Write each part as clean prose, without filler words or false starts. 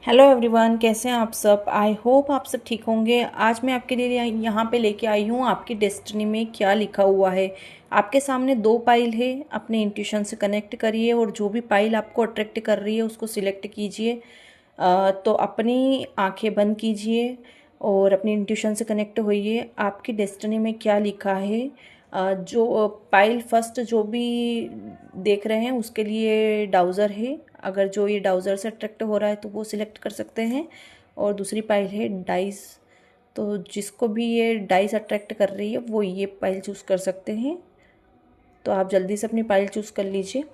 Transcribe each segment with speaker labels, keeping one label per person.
Speaker 1: Hello everyone, कैसे हैं आप सब। आई होप आप सब ठीक होंगे। आज मैं आपके लिए यहाँ पे लेके आई हूँ आपकी डेस्टिनी में क्या लिखा हुआ है। आपके सामने दो पाइल है, अपने इंट्यूशन से कनेक्ट करिए और जो भी पाइल आपको अट्रैक्ट कर रही है उसको सिलेक्ट कीजिए। तो अपनी आंखें बंद कीजिए और अपनी इंट्यूशन से कनेक्ट होइए। आपकी डेस्टिनी में क्या लिखा है। जो पाइल फर्स्ट जो भी देख रहे हैं उसके लिए डाउज़र है। अगर जो ये डाउज़र से अट्रैक्ट हो रहा है तो वो सिलेक्ट कर सकते हैं। और दूसरी पाइल है डाइस। तो जिसको भी ये डाइस अट्रैक्ट कर रही है वो ये पाइल चूज़ कर सकते हैं। तो आप जल्दी से अपनी पाइल चूज़ कर लीजिए।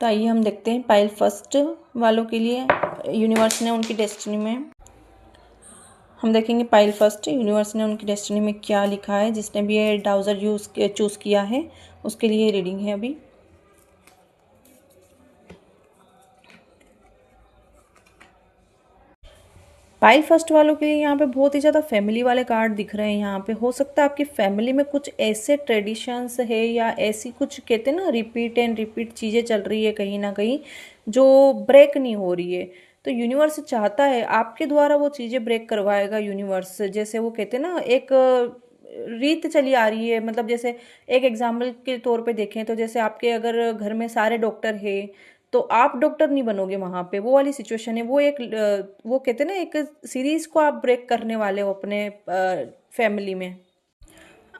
Speaker 1: तो आइए हम देखते हैं पाइल फर्स्ट वालों के लिए यूनिवर्स ने उनकी डेस्टिनी में। हम देखेंगे पाइल फर्स्ट यूनिवर्स ने उनकी डेस्टिनी में क्या लिखा है। जिसने भी ये डाउज़र चूज़ किया है उसके लिए रीडिंग है अभी। पाइल फर्स्ट वालों के लिए यहाँ पे बहुत ही ज़्यादा फैमिली वाले कार्ड दिख रहे हैं। यहाँ पे हो सकता है आपकी फैमिली में कुछ ऐसे ट्रेडिशंस है या ऐसी कुछ कहते हैं ना रिपीट एंड रिपीट चीज़ें चल रही है कहीं ना कहीं जो ब्रेक नहीं हो रही है। तो यूनिवर्स चाहता है आपके द्वारा वो चीज़ें ब्रेक करवाएगा यूनिवर्स। जैसे वो कहते हैं ना एक रीत चली आ रही है। मतलब जैसे एक एग्जाम्पल के तौर पे देखें तो जैसे आपके अगर घर में सारे डॉक्टर हैं तो आप डॉक्टर नहीं बनोगे वहां पे, वो वाली सिचुएशन है। वो एक वो कहते हैं ना एक सीरीज को आप ब्रेक करने वाले हो अपने फैमिली में।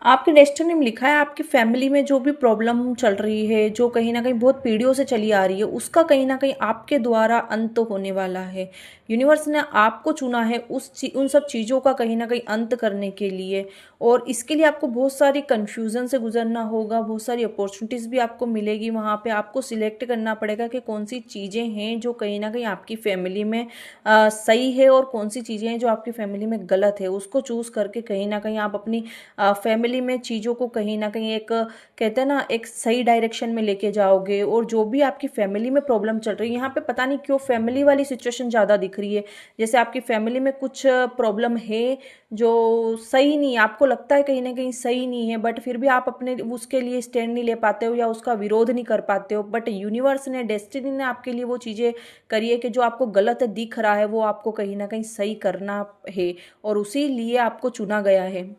Speaker 1: आपके डेस्टिनी में लिखा है आपकी फैमिली में जो भी प्रॉब्लम चल रही है, जो कहीं ना कहीं बहुत पीढ़ियों से चली आ रही है, उसका कहीं ना कहीं आपके द्वारा अंत होने वाला है। यूनिवर्स ने आपको चुना है उन सब चीज़ों का कहीं ना कहीं अंत करने के लिए। और इसके लिए आपको बहुत सारी कन्फ्यूज़न से गुजरना होगा, बहुत सारी अपॉर्चुनिटीज़ भी आपको मिलेगी। वहाँ पे आपको सिलेक्ट करना पड़ेगा कि कौन सी चीज़ें हैं जो कहीं ना कहीं आपकी फैमिली में सही है और कौन सी चीज़ें हैं जो आपकी फैमिली में गलत है। उसको चूज़ करके कहीं ना कहीं आप अपनी फैमिली में चीज़ों को कहीं ना कहीं एक कहते हैं ना एक सही डायरेक्शन में लेके जाओगे। और जो भी आपकी फैमिली में प्रॉब्लम चल रही है, यहाँ पे पता नहीं क्यों फैमिली वाली सिचुएशन ज़्यादा दिख रही है। जैसे आपकी फैमिली में कुछ प्रॉब्लम है जो सही नहीं, आपको लगता है कहीं ना कहीं सही नहीं है, बट फिर भी आप अपने उसके लिए स्टैंड नहीं ले पाते हो या उसका विरोध नहीं कर पाते हो। बट यूनिवर्स ने डेस्टिनी ने आपके लिए वो चीज़ें करी है कि जो आपको गलत दिख रहा है वो आपको कहीं ना कहीं सही करना है और उसी लिए आपको चुना गया है।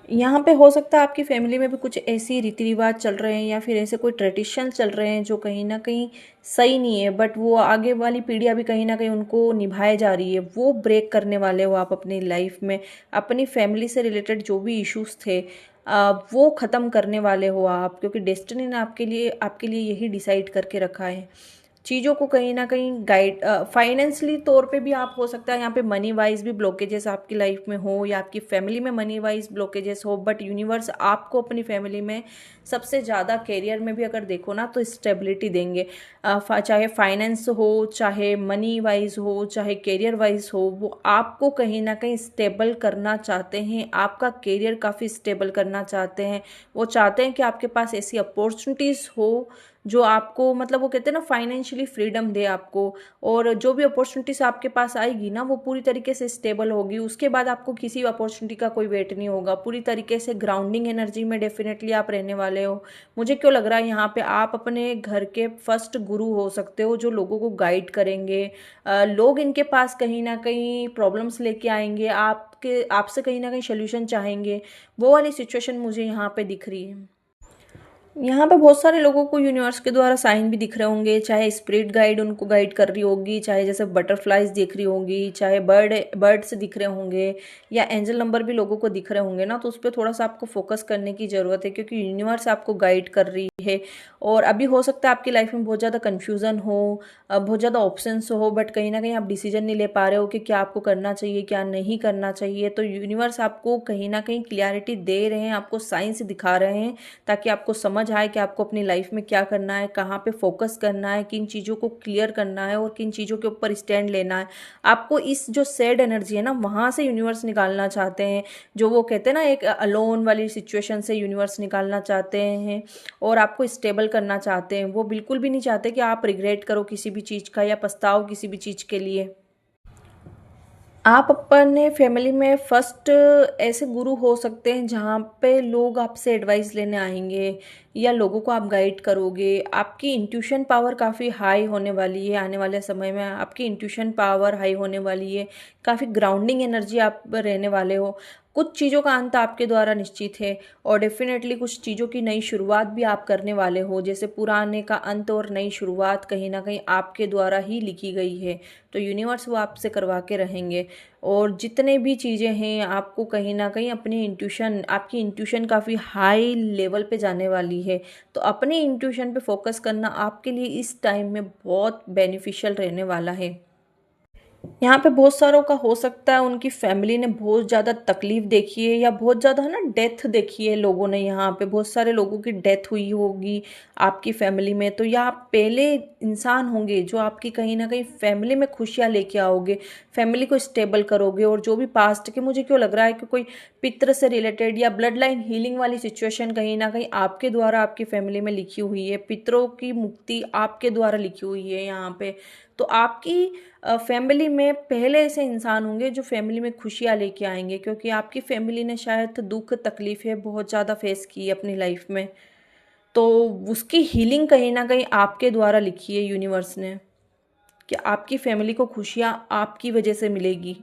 Speaker 1: यहाँ पे हो सकता है आपकी फैमिली में भी कुछ ऐसी रीति रिवाज चल रहे हैं या फिर ऐसे कोई ट्रेडिशन चल रहे हैं जो कहीं ना कहीं सही नहीं है, बट वो आगे वाली पीढ़ियाँ भी कहीं ना कहीं उनको निभाए जा रही है। वो ब्रेक करने वाले हो आप अपनी लाइफ में। अपनी फैमिली से रिलेटेड जो भी इश्यूज थे वो ख़त्म करने वाले हो आप, क्योंकि डेस्टिनी ने आपके लिए यही डिसाइड करके रखा है। चीज़ों को कहीं ना कहीं गाइड फाइनेंशियली तौर पे भी आप हो सकता है यहाँ पे मनी वाइज भी ब्लॉकेजेस आपकी लाइफ में हो या आपकी फैमिली में मनी वाइज ब्लॉकेजेस हो, बट यूनिवर्स आपको अपनी फैमिली में सबसे ज़्यादा करियर में भी अगर देखो ना तो स्टेबिलिटी देंगे। चाहे फाइनेंस हो, चाहे मनी वाइज हो, चाहे करियर वाइज हो, वो आपको कहीं ना कहीं स्टेबल करना चाहते हैं। आपका करियर काफ़ी स्टेबल करना चाहते हैं। वो चाहते हैं कि आपके पास ऐसी अपॉर्चुनिटीज़ हो जो आपको मतलब वो कहते हैं ना फाइनेंशियली फ्रीडम दे आपको। और जो भी अपॉर्चुनिटीज आपके पास आएगी ना वो पूरी तरीके से स्टेबल होगी। उसके बाद आपको किसी अपॉर्चुनिटी का कोई वेट नहीं होगा। पूरी तरीके से ग्राउंडिंग एनर्जी में डेफिनेटली आप रहने वाले हो। मुझे क्यों लग रहा है यहाँ पे आप अपने घर के फर्स्ट गुरु हो सकते हो जो लोगों को गाइड करेंगे। लोग इनके पास कहीं ना कहीं प्रॉब्लम्स लेके आएंगे, आपसे कहीं ना कहीं सोल्यूशन चाहेंगे। वो वाली सिचुएशन मुझे यहाँ पे दिख रही है। यहाँ पे बहुत सारे लोगों को यूनिवर्स के द्वारा साइन भी दिख रहे होंगे, चाहे स्पिरिट गाइड उनको गाइड कर रही होगी, चाहे जैसे बटरफ्लाइज दिख रही होंगी, चाहे बर्ड्स दिख रहे होंगे या एंजल नंबर भी लोगों को दिख रहे होंगे ना। तो उस पर थोड़ा सा आपको फोकस करने की ज़रूरत है क्योंकि यूनिवर्स आपको गाइड कर रही है। और अभी हो सकता है आपकी लाइफ में बहुत ज़्यादा कन्फ्यूज़न हो, बहुत ज़्यादा ऑप्शंस हो, बट कहीं ना कहीं आप डिसीजन नहीं ले पा रहे हो कि क्या आपको करना चाहिए क्या नहीं करना चाहिए। तो यूनिवर्स आपको कहीं ना कहीं क्लियरिटी दे रहे हैं, आपको साइंस दिखा रहे हैं ताकि आपको समझ आए कि आपको अपनी लाइफ में क्या करना है, कहाँ पे फोकस करना है, किन चीज़ों को क्लियर करना है और किन चीज़ों के ऊपर स्टैंड लेना है। आपको इस जो सैड एनर्जी है ना वहाँ से यूनिवर्स निकालना चाहते हैं। जो वो कहते हैं ना एक अलोन वाली सिचुएशन से यूनिवर्स निकालना चाहते हैं और आपको स्टेबल करना चाहते हैं। वो बिल्कुल भी नहीं चाहते कि आप रिग्रेट करो किसी भी चीज़ का या पछताओ किसी भी चीज़ के लिए। आप अपने फैमिली में फर्स्ट ऐसे गुरु हो सकते हैं जहाँ पे लोग आपसे एडवाइस लेने आएंगे या लोगों को आप गाइड करोगे। आपकी इंट्यूशन पावर काफ़ी हाई होने वाली है, आने वाले समय में आपकी इंट्यूशन पावर हाई होने वाली है। काफ़ी ग्राउंडिंग एनर्जी आप रहने वाले हो। कुछ चीज़ों का अंत आपके द्वारा निश्चित है और डेफिनेटली कुछ चीज़ों की नई शुरुआत भी आप करने वाले हो। जैसे पुराने का अंत और नई शुरुआत कहीं ना कहीं आपके द्वारा ही लिखी गई है, तो यूनिवर्स वो आपसे करवा के रहेंगे। और जितने भी चीज़ें हैं आपको कहीं ना कहीं अपनी इंट्यूशन, आपकी इंट्यूशन काफ़ी हाई लेवल पे जाने वाली है। तो अपनी इंट्यूशन पे फोकस करना आपके लिए इस टाइम में बहुत बेनिफिशियल रहने वाला है। यहाँ पे बहुत सारों का हो सकता है उनकी फैमिली ने बहुत ज़्यादा तकलीफ देखी है या बहुत ज़्यादा है ना डेथ देखी है लोगों ने। यहाँ पे बहुत सारे लोगों की डेथ हुई होगी आपकी फैमिली में, तो या आप पहले इंसान होंगे जो आपकी कहीं ना कहीं फैमिली में खुशियाँ लेके आओगे, फैमिली को स्टेबल करोगे। और जो भी पास्ट के, मुझे क्यों लग रहा है कि कोई पितृ से रिलेटेड या ब्लड लाइन हीलिंग वाली सिचुएशन कहीं ना कहीं आपके द्वारा आपकी फैमिली में लिखी हुई है, पितरों की मुक्ति आपके द्वारा लिखी हुई है यहाँ पे। तो आपकी फैमिली में पहले ऐसे इंसान होंगे जो फैमिली में खुशियाँ लेके आएंगे, क्योंकि आपकी फैमिली ने शायद दुख तकलीफें बहुत ज़्यादा फेस की है अपनी लाइफ में। तो उसकी हीलिंग कहीं ना कहीं आपके द्वारा लिखी है यूनिवर्स ने, कि आपकी फैमिली को खुशियाँ आपकी वजह से मिलेगी।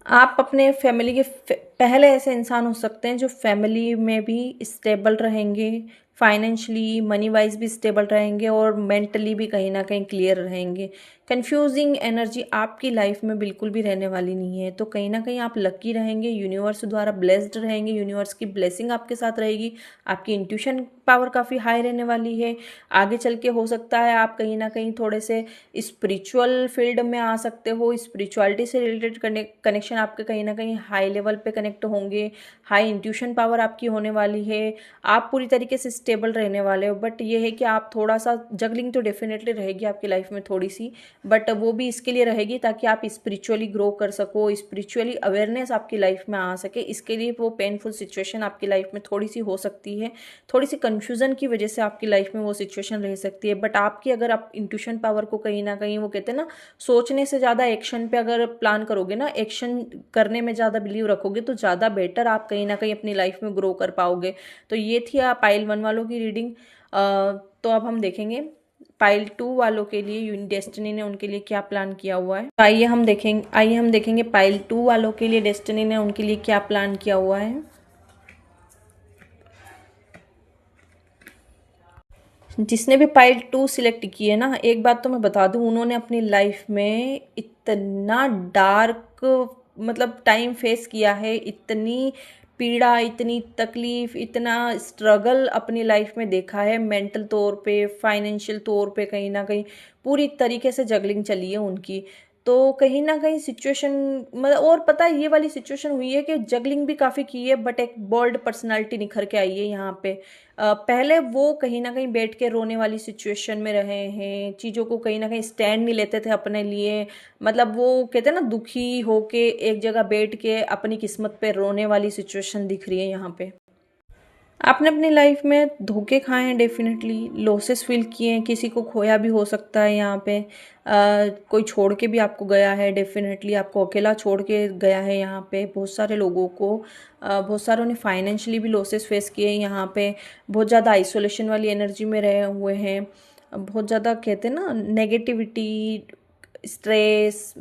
Speaker 1: आप अपने फैमिली के पहले ऐसे इंसान हो सकते हैं जो फैमिली में भी स्टेबल रहेंगे, फाइनेंशियली मनी वाइज भी स्टेबल रहेंगे और मेंटली भी कहीं ना कहीं क्लियर रहेंगे। कंफ्यूजिंग एनर्जी आपकी लाइफ में बिल्कुल भी रहने वाली नहीं है। तो कहीं ना कहीं आप लकी रहेंगे, यूनिवर्स द्वारा ब्लेस्ड रहेंगे, यूनिवर्स की ब्लेसिंग आपके साथ रहेगी। आपकी इंट्यूशन पावर काफ़ी हाई रहने वाली है। आगे चल के हो सकता है आप कहीं ना कहीं थोड़े से स्पिरिचुअल फील्ड में आ सकते हो, स्पिरिचुअलिटी से रिलेटेड कनेक्शन आपके कहीं ना कहीं हाई लेवल पे कनेक्ट होंगे। हाई इंट्यूशन पावर आपकी होने वाली है। आप पूरी तरीके से स्टेबल रहने वाले हो, बट ये है कि आप थोड़ा सा जगलिंग तो डेफिनेटली रहेगी आपकी लाइफ में थोड़ी सी, बट वो भी इसके लिए रहेगी ताकि आप स्पिरिचुअली ग्रो कर सको, स्पिरिचुअली अवेयरनेस आपकी लाइफ में आ सके। इसके लिए वो पेनफुल सिचुएशन आपकी लाइफ में थोड़ी सी हो सकती है, थोड़ी सी कन्फ्यूजन की वजह से आपकी लाइफ में वो सिचुएशन रह सकती है। बट आपकी अगर आप इंट्यूशन पावर को कहीं ना कहीं, वो कहते हैं ना, सोचने से ज़्यादा एक्शन पे अगर प्लान करोगे ना, एक्शन करने में ज़्यादा बिलीव रखोगे, तो ज़्यादा बेटर आप कहीं ना कहीं अपनी लाइफ में ग्रो कर पाओगे। तो ये थी पाइल 1 वालों की रीडिंग। तो अब हम देखेंगे पाइल 2 वालों के लिए डेस्टिनी ने उनके लिए क्या प्लान किया हुआ है। तो आइए हम देखेंगे पाइल 2 वालों के लिए डेस्टिनी ने उनके लिए क्या प्लान किया हुआ है। जिसने भी पाइल 2 सिलेक्ट की है ना, एक बात तो मैं बता दूं, उन्होंने अपनी लाइफ में इतना डार्क मतलब टाइम फेस किया है, इतनी पीड़ा, इतनी तकलीफ, इतना स्ट्रगल अपनी लाइफ में देखा है। मेंटल तौर पे, फाइनेंशियल तौर पे कहीं ना कहीं पूरी तरीके से जगलिंग चली है उनकी। तो कहीं ना कहीं सिचुएशन मतलब, और पता है ये वाली सिचुएशन हुई है कि जगलिंग भी काफ़ी की है, बट एक बोल्ड पर्सनालिटी निखर के आई है यहाँ पे। पहले वो कहीं ना कहीं बैठ के रोने वाली सिचुएशन में रहे हैं, चीज़ों को कहीं ना कहीं स्टैंड नहीं लेते थे अपने लिए। मतलब वो कहते हैं ना, दुखी होके एक जगह बैठ के अपनी किस्मत पे रोने वाली सिचुएशन दिख रही है यहाँ पे। आपने अपनी लाइफ में धोखे खाए हैं, डेफिनेटली लॉसेस फील किए हैं, किसी को खोया भी हो सकता है यहाँ पे। कोई छोड़ के भी आपको गया है, डेफिनेटली आपको अकेला छोड़ के गया है यहाँ पे बहुत सारे लोगों को। बहुत सारों ने फाइनेंशियली भी लॉसेस फेस किए हैं यहाँ पे। बहुत ज़्यादा आइसोलेशन वाली एनर्जी में रहे हुए हैं। बहुत ज़्यादा कहते हैं ना नेगेटिविटी, स्ट्रेस,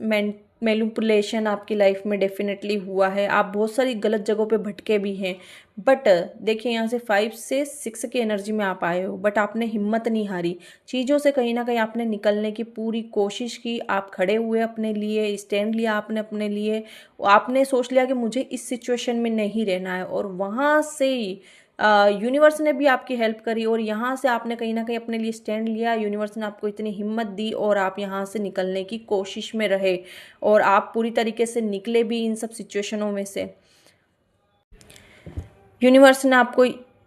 Speaker 1: मैनिपुलेशन आपकी लाइफ में डेफिनेटली हुआ है। आप बहुत सारी गलत जगहों पे भटके भी हैं। बट देखिए यहाँ से 5 से 6 की एनर्जी में आप आए हो, बट आपने हिम्मत नहीं हारी। चीज़ों से कहीं ना कहीं आपने निकलने की पूरी कोशिश की। आप खड़े हुए अपने लिए, स्टैंड लिया आपने अपने लिए। आपने सोच लिया कि मुझे इस सिचुएशन में नहीं रहना है, और वहाँ से यूनिवर्स ने भी आपकी हेल्प करी और यहाँ से आपने कहीं ना कहीं अपने लिए स्टैंड लिया। यूनिवर्स ने आपको इतनी हिम्मत दी और आप यहाँ से निकलने की कोशिश में रहे, और आप पूरी तरीके से निकले भी इन सब सिचुएशनों में से। यूनिवर्स ने आपको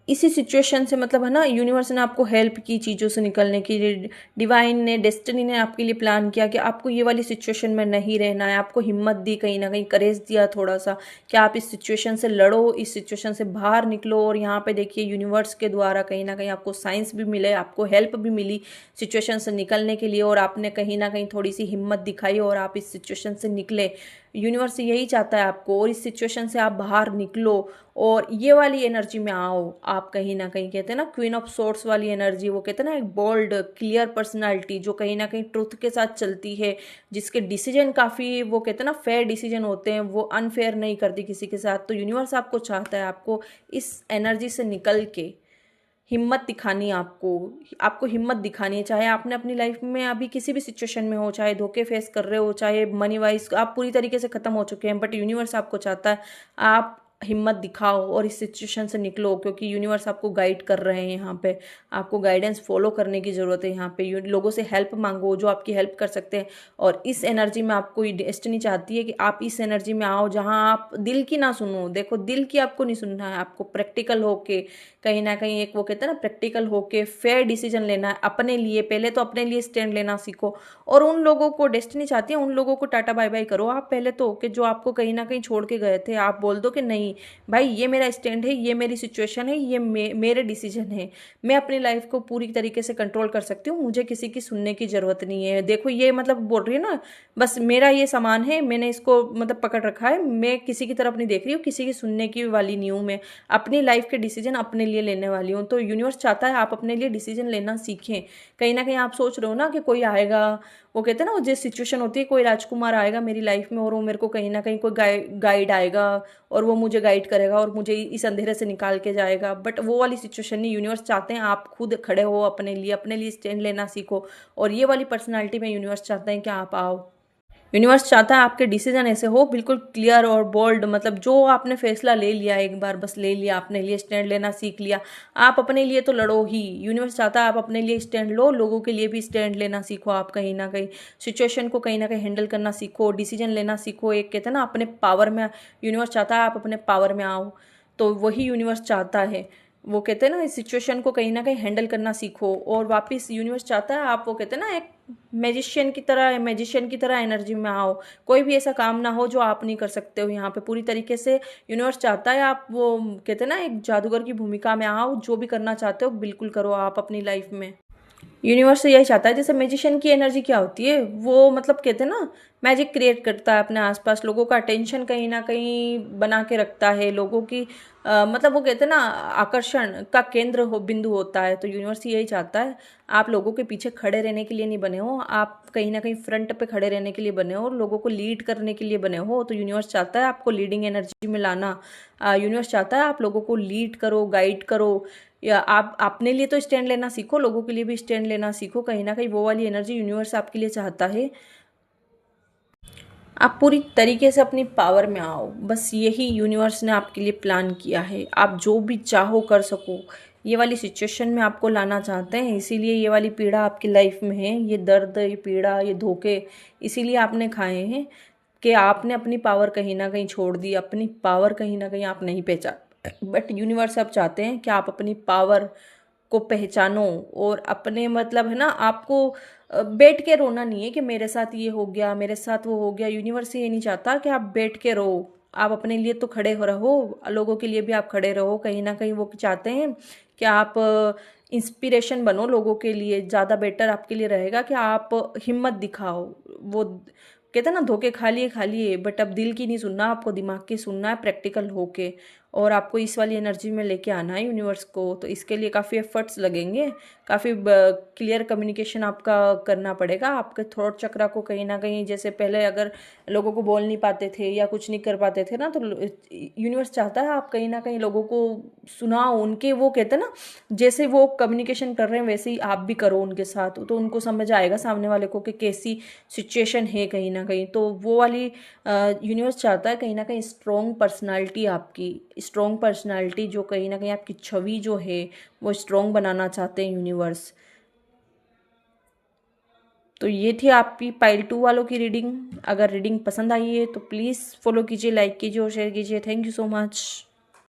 Speaker 1: इसी सिचुएशन से मतलब है ना, यूनिवर्स ने आपको हेल्प की चीज़ों से निकलने की, डिवाइन ने, डेस्टिनी ने आपके लिए प्लान किया कि आपको ये वाली सिचुएशन में नहीं रहना है, आपको हिम्मत दी, कहीं ना कहीं करेज दिया थोड़ा सा कि आप इस सिचुएशन से लड़ो, इस सिचुएशन से बाहर निकलो। और यहाँ पे देखिए यूनिवर्स के द्वारा कहीं ना कहीं आपको साइंस भी मिले, आपको हेल्प भी मिली सिचुएशन से निकलने के लिए, और आपने कहीं ना कहीं थोड़ी सी हिम्मत दिखाई और आप इस सिचुएशन से निकले। यूनिवर्स यही चाहता है आपको, और इस सिचुएशन से आप बाहर निकलो और ये वाली एनर्जी में आओ। आप कहीं ना कहीं कहते हैं ना क्वीन ऑफ सोर्ट्स वाली एनर्जी, वो कहते हैं ना एक बोल्ड क्लियर पर्सनालिटी जो कहीं ना कहीं ट्रुथ के साथ चलती है, जिसके डिसीजन काफ़ी वो कहते हैं ना फेयर डिसीजन होते हैं, वो अनफेयर नहीं करती किसी के साथ। तो यूनिवर्स आपको चाहता है आपको इस एनर्जी से निकल के हिम्मत दिखानी है, आपको आपको हिम्मत दिखानी है। चाहे आपने अपनी लाइफ में अभी किसी भी सिचुएशन में हो, चाहे धोखे फेस कर रहे हो, चाहे मनी वाइज आप पूरी तरीके से ख़त्म हो चुके हैं, बट यूनिवर्स आपको चाहता है आप हिम्मत दिखाओ और इस सिचुएशन से निकलो, क्योंकि यूनिवर्स आपको गाइड कर रहे हैं। यहाँ पे आपको गाइडेंस फॉलो करने की ज़रूरत है। यहाँ पे लोगों से हेल्प मांगो जो आपकी हेल्प कर सकते हैं, और इस एनर्जी में आपको डेस्टिनी चाहती है कि आप इस एनर्जी में आओ जहाँ आप दिल की ना सुनो। देखो, दिल की आपको नहीं सुनना है, आपको प्रैक्टिकल होके कहीं ना कहीं एक वो कहते हैं ना प्रैक्टिकल होके फेयर डिसीजन लेना है अपने लिए। पहले तो अपने लिए स्टैंड लेना सीखो, और उन लोगों को डेस्टिनी चाहती है उन लोगों को टाटा बाय बाय करो आप पहले तो, कि जो आपको कहीं ना कहीं छोड़ के गए थे। आप बोल दो कि नहीं भाई, ये मेरा स्टैंड है, ये मेरी सिचुएशन है, ये मेरे डिसीजन है, मैं अपनी लाइफ को पूरी तरीके से कंट्रोल कर सकती हूँ, मुझे किसी की सुनने की जरूरत नहीं है। देखो ये मतलब बोल रही है ना, बस मेरा ये सामान है, मैंने इसको मतलब पकड़ रखा है, मैं किसी की तरफ नहीं देख रही हूँ, किसी की सुनने की वाली नहीं हूँ, मैं अपनी लाइफ के डिसीजन अपने लिए लेने वाली हूँ। तो यूनिवर्स चाहता है आप अपने लिए डिसीजन लेना सीखें। कहीं ना कहीं आप सोच रहे हो ना कि कोई आएगा, वो कहते हैं ना वो जिस सिचुएशन होती है, कोई राजकुमार आएगा मेरी लाइफ में और वो मेरे को कहीं ना कहीं कोई गाइड आएगा और वो मुझे गाइड करेगा और मुझे इस अंधेरे से निकाल के जाएगा, बट वो वाली सिचुएशन नहीं। यूनिवर्स चाहते हैं आप खुद खड़े हो अपने लिए स्टैंड लेना सीखो, और ये वाली पर्सनालिटी में यूनिवर्स चाहते हैं कि आप आओ। यूनिवर्स चाहता है आपके डिसीजन ऐसे हो बिल्कुल क्लियर और बोल्ड, मतलब जो आपने फैसला ले लिया एक बार, बस ले लिया, अपने लिए स्टैंड लेना सीख लिया, आप अपने लिए तो लड़ो ही। यूनिवर्स चाहता है आप अपने लिए स्टैंड लो, लोगों के लिए भी स्टैंड लेना सीखो। आप कहीं ना कहीं सिचुएशन को कहीं ना कहीं हैंडल करना सीखो, डिसीजन लेना सीखो। एक कहते हैं ना अपने पावर में, यूनिवर्स चाहता है आप अपने पावर में आओ, तो वही यूनिवर्स चाहता है। वो कहते हैं ना इस सिचुएशन को कहीं ना कहीं हैंडल करना सीखो, और वापस यूनिवर्स चाहता है आप वो कहते हैं ना एक मैजिशियन की तरह एनर्जी में आओ। कोई भी ऐसा काम ना हो जो आप नहीं कर सकते हो। यहाँ पे पूरी तरीके से यूनिवर्स चाहता है आप वो कहते हैं ना एक जादूगर की भूमिका में आओ, जो भी करना चाहते हो बिल्कुल करो आप अपनी लाइफ में। यूनिवर्स यही चाहता है, जैसे मैजिशियन की एनर्जी क्या होती है, वो मतलब कहते हैं ना मैजिक क्रिएट करता है अपने आसपास, लोगों का अटेंशन कहीं ना कहीं बना के रखता है, लोगों की मतलब वो कहते हैं ना आकर्षण का केंद्र हो, बिंदु होता है। तो यूनिवर्स यही चाहता है आप लोगों के पीछे खड़े रहने के लिए नहीं बने हो, आप कहीं ना कहीं फ्रंट पे खड़े रहने के लिए बने हो और लोगों को लीड करने के लिए बने हो। तो यूनिवर्स चाहता है आपको लीडिंग एनर्जी में लाना। यूनिवर्स चाहता है आप लोगों को लीड करो, गाइड करो, या आप अपने लिए तो स्टैंड लेना सीखो, लोगों के लिए भी स्टैंड लेना सीखो। कहीं ना कहीं वो वाली एनर्जी यूनिवर्स आपके लिए चाहता है। आप पूरी तरीके से अपनी पावर में आओ, बस यही यूनिवर्स ने आपके लिए प्लान किया है। आप जो भी चाहो कर सको, ये वाली सिचुएशन में आपको लाना चाहते हैं, इसीलिए ये वाली पीड़ा आपकी लाइफ में है, ये दर्द, ये पीड़ा, ये धोखे इसीलिए आपने खाए हैं कि आपने अपनी पावर कहीं ना कहीं छोड़ दी, अपनी पावर कहीं ना कहीं आप नहीं पहचान। बट यूनिवर्स अब चाहते हैं कि आप अपनी पावर को पहचानो, और अपने मतलब है ना आपको बैठ के रोना नहीं है कि मेरे साथ ये हो गया, मेरे साथ वो हो गया। यूनिवर्स ये नहीं चाहता कि आप बैठ के रो, आप अपने लिए तो खड़े हो रहो, लोगों के लिए भी आप खड़े रहो। कहीं ना कहीं वो चाहते हैं कि आप इंस्पिरेशन बनो लोगों के लिए। ज़्यादा बेटर आपके लिए रहेगा कि आप हिम्मत दिखाओ। वो कहते हैं ना धोखे खा लिए, बट अब दिल की नहीं सुनना, आपको दिमाग की सुनना है प्रैक्टिकल होके, और आपको इस वाली एनर्जी में लेके आना है यूनिवर्स को। तो इसके लिए काफ़ी एफर्ट्स लगेंगे, काफ़ी क्लियर कम्युनिकेशन आपका करना पड़ेगा। आपके थॉट चक्रा को कहीं ना कहीं, जैसे पहले अगर लोगों को बोल नहीं पाते थे या कुछ नहीं कर पाते थे ना, तो यूनिवर्स चाहता है आप कहीं ना कहीं लोगों को सुनाओ, उनके वो कहते हैं ना जैसे वो कम्युनिकेशन कर रहे हैं वैसे ही आप भी करो उनके साथ, तो उनको समझ आएगा सामने वाले को कि कैसी सिचुएशन है कहीं ना कहीं। तो वो वाली यूनिवर्स चाहता है कहीं ना कहीं स्ट्रॉन्ग पर्सनालिटी, आपकी स्ट्रॉन्ग पर्सनालिटी जो कहीं ना कहीं आपकी छवि जो है वो स्ट्रॉन्ग बनाना चाहते हैं यूनिवर्स। तो ये थी आपकी पाइल 2 वालों की रीडिंग। अगर रीडिंग पसंद आई है तो प्लीज़ फॉलो कीजिए, लाइक कीजिए और शेयर कीजिए। Thank you so much.